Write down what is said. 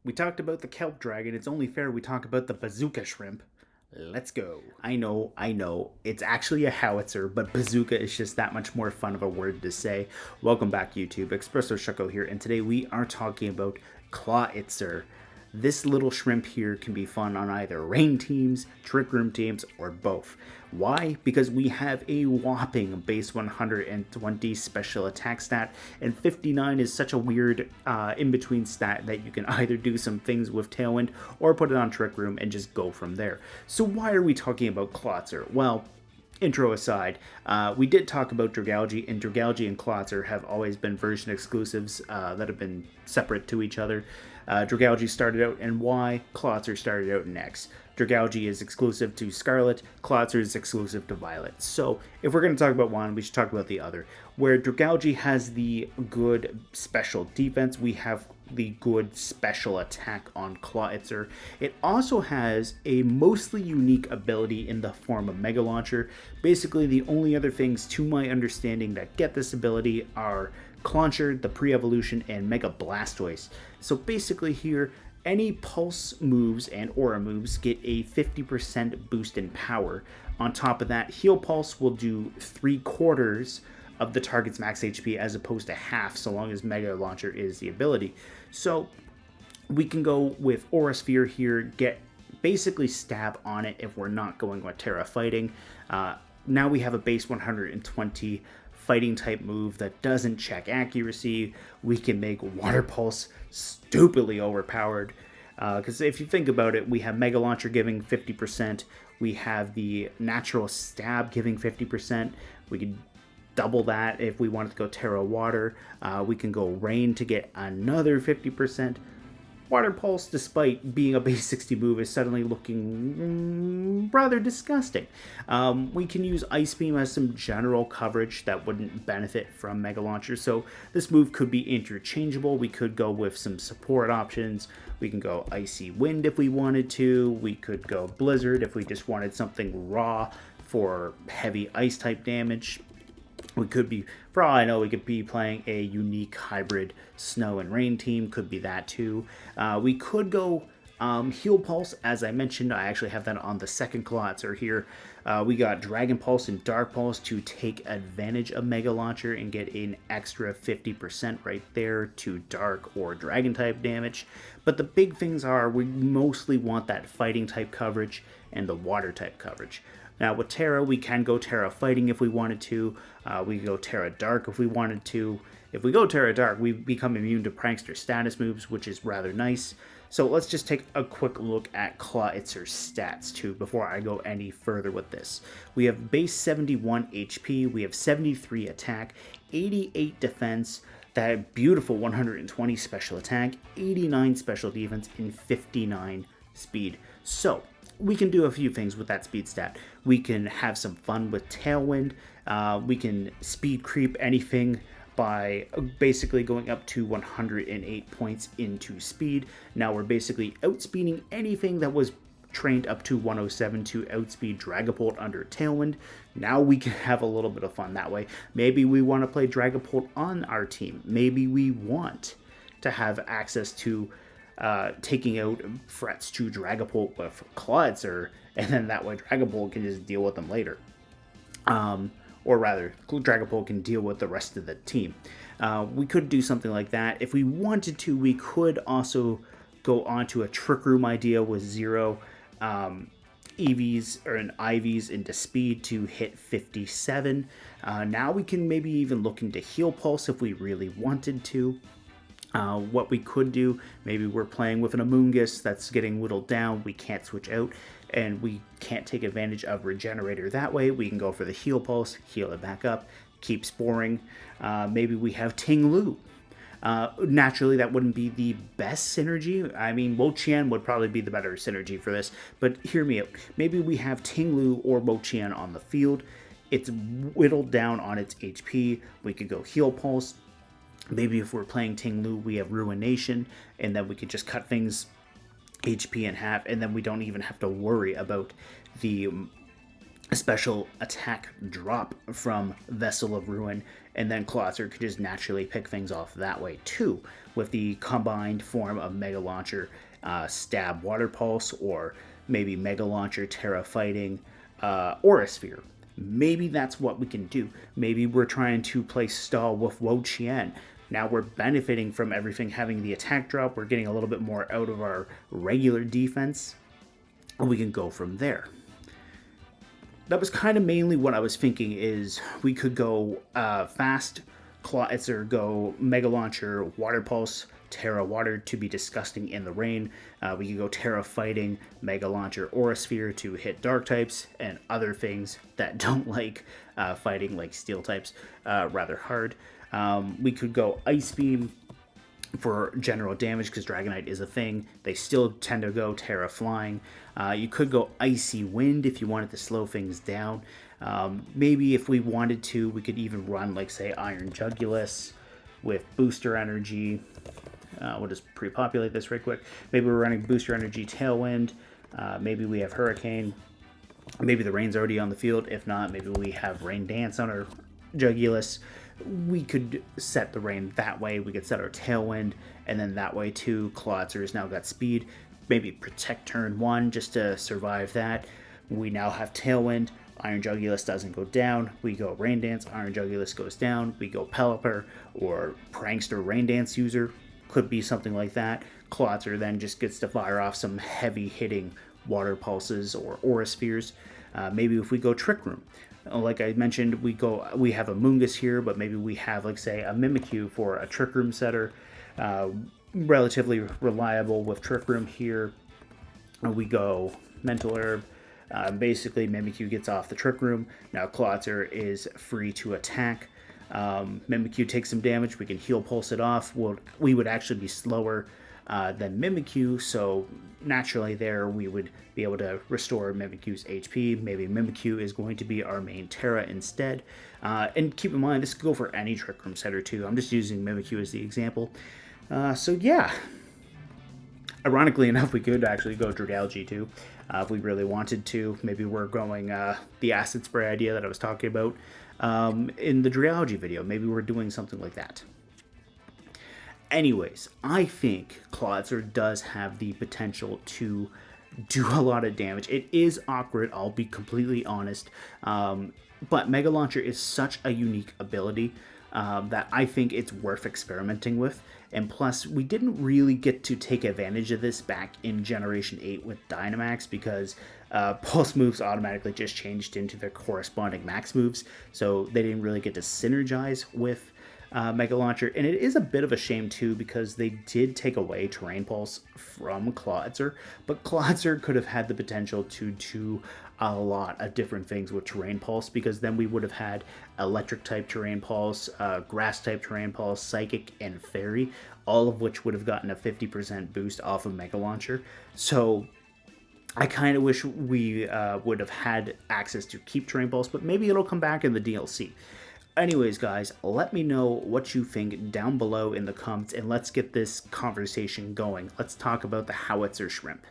We talked about the kelp dragon. It's only fair we talk about the bazooka shrimp. Let's go. I know. It's actually a howitzer, but bazooka is just that much more fun of a word to say. Welcome back, YouTube. Espresso Shucko here, and today we are talking about Clawitzer. This little shrimp here can be fun on either rain teams, trick room teams, or both. Why? Because we have a whopping base 120 special attack stat, and 59 is such a weird in-between stat that you can either do some things with Tailwind or put it on Trick Room and just go from there. So why are we talking about Clawitzer? Well, intro aside, we did talk about Dragalge, and Dragalge and Clawitzer have always been version exclusives that have been separate to each other. Dragalge started out in Y, Clawitzer started out in X. Dragalge is exclusive to Scarlet, Clawitzer is exclusive to Violet. So if we're going to talk about one, we should talk about the other. Where Dragalge has the good special defense, we have the good special attack on Clawitzer. It also has a mostly unique ability in the form of Mega Launcher. Basically, the only other things to my understanding that get this ability are Clauncher, the pre-evolution, and Mega Blastoise. So basically here, any pulse moves and aura moves get a 50% boost in power. On top of that, heal pulse will do 3/4 of the target's max HP as opposed to half, so long as Mega Launcher is the ability. So we can go with Aura Sphere here, get basically stab on it if we're not going with Terra Fighting. Now we have a base 120 fighting type move that doesn't check accuracy. We can make Water Pulse stupidly overpowered. Because if you think about it, we have Mega Launcher giving 50%. We have the Natural Stab giving 50%. We can double that if we wanted to go Terra Water. We can go Rain to get another 50%. Water Pulse, despite being a base 60 move, is suddenly looking rather disgusting. We can use Ice Beam as some general coverage that wouldn't benefit from Mega Launcher, so this move could be interchangeable. We could go with some support options. We can go Icy Wind if we wanted to. We could go Blizzard if we just wanted something raw for heavy ice type damage. We could be, for all I know, we could be playing a unique hybrid snow and rain team. Could be that too. We could go Heal Pulse. As I mentioned, I actually have that on the second Clawitzer here. We got Dragon Pulse and Dark Pulse to take advantage of Mega Launcher and get an extra 50% right there to Dark or Dragon type damage. But the big things are we mostly want that fighting type coverage and the water type coverage. Now with Terra, we can go Terra Fighting if we wanted to. We can go Terra Dark if we wanted to. If we go Terra Dark, we become immune to Prankster status moves, which is rather nice. So let's just take a quick look at Clawitzer's stats too before I go any further with this. We have base 71 HP, we have 73 attack, 88 defense, that beautiful 120 special attack, 89 special defense, and 59 speed. So we can do a few things with that speed stat. We can have some fun with Tailwind. We can speed creep anything by basically going up to 108 points into speed. Now we're basically outspeeding anything that was trained up to 107 to outspeed Dragapult under Tailwind. Now we can have a little bit of fun that way. Maybe we want to play Dragapult on our team. Maybe we want to have access to taking out threats to Dragapult with Clawitzer, and then that way Dragapult can just deal with them later. Or rather, Dragapult can deal with the rest of the team. We could do something like that. If we wanted to, we could also go on to a Trick Room idea with 0 EVs or an IVs into speed to hit 57. Now we can maybe even look into Heal Pulse if we really wanted to. What we could do, maybe we're playing with an Amoonguss that's getting whittled down, we can't switch out, and we can't take advantage of Regenerator that way. We can go for the Heal Pulse, heal it back up, keep sporing. Maybe we have Ting Lu. Naturally, that wouldn't be the best synergy. I mean, Wo-Chien would probably be the better synergy for this, but hear me out. Maybe we have Ting Lu or Wo-Chien on the field. It's whittled down on its HP. We could go Heal Pulse. Maybe if we're playing Ting Lu, we have Ruination, and then we could just cut things HP in half, and then we don't even have to worry about the special attack drop from Vessel of Ruin, and then Clawitzer could just naturally pick things off that way too, with the combined form of Mega Launcher, Stab Water Pulse, or maybe Mega Launcher, Terra Fighting, Aura Sphere. Maybe that's what we can do. Maybe we're trying to play stall with Wo Chien. Now we're benefiting from everything having the attack drop. We're getting a little bit more out of our regular defense, and we can go from there. That was kind of mainly what I was thinking, is we could go fast Clawitzer, go Mega Launcher, Water Pulse, Terra Water to be disgusting in the rain. We could go Terra Fighting, Mega Launcher, Aura Sphere to hit dark types and other things that don't like fighting, like steel types, rather hard. We could go Ice Beam for general damage because Dragonite is a thing. They still tend to go Terra Flying. You could go Icy Wind if you wanted to slow things down. Maybe if we wanted to, we could even run, like, say, Iron Jugulus with Booster Energy. We'll just pre-populate this right quick. Maybe we're running Booster Energy Tailwind. Maybe we have Hurricane. Maybe the Rain's already on the field. If not, maybe we have Rain Dance on our Jugulus. We could set the Rain that way. We could set our Tailwind, and then that way too, Clawitzer has now got speed. Maybe Protect turn 1 just to survive that. We now have Tailwind. Iron Jugulus doesn't go down. We go Rain Dance. Iron Jugulus goes down. We go Pelipper or Prankster Rain Dance user. Could be something like that. Clawitzer then just gets to fire off some heavy hitting Water Pulses or Aura Spheres. Maybe if we go Trick Room. Like I mentioned, we have a Moongus here, but maybe we have, like, say, a Mimikyu for a Trick Room setter. Relatively reliable with Trick Room here. We go Mental Herb. Basically, Mimikyu gets off the Trick Room. Now Clawitzer is free to attack. Mimikyu takes some damage. We can Heal Pulse it off. We would actually be slower than Mimikyu, so naturally there we would be able to restore Mimikyu's HP. Maybe Mimikyu is going to be our main Terra instead. And keep in mind, this could go for any Trick Room setter too. I'm just using Mimikyu as the example. So yeah. Ironically enough, we could actually go Dragalge too, if we really wanted to. Maybe we're going the Acid Spray idea that I was talking about in the Dragalge video. Maybe we're doing something like that. Anyways, I think Clawitzer does have the potential to do a lot of damage. It is awkward, I'll be completely honest, but Mega Launcher is such a unique ability that I think it's worth experimenting with. And plus, we didn't really get to take advantage of this back in Generation 8 with Dynamax because Pulse moves automatically just changed into their corresponding Max moves, so they didn't really get to synergize with Mega Launcher. And it is a bit of a shame too because they did take away Terrain Pulse from Clawitzer, but Clawitzer could have had the potential to do a lot of different things with Terrain Pulse, because then we would have had Electric type Terrain Pulse, Grass type Terrain Pulse, Psychic, and Fairy, all of which would have gotten a 50% boost off of Mega Launcher. So I kind of wish we would have had access to keep Terrain Pulse, but maybe it'll come back in the DLC. Anyways, guys, let me know what you think down below in the comments, and let's get this conversation going. Let's talk about the Howitzer Shrimp.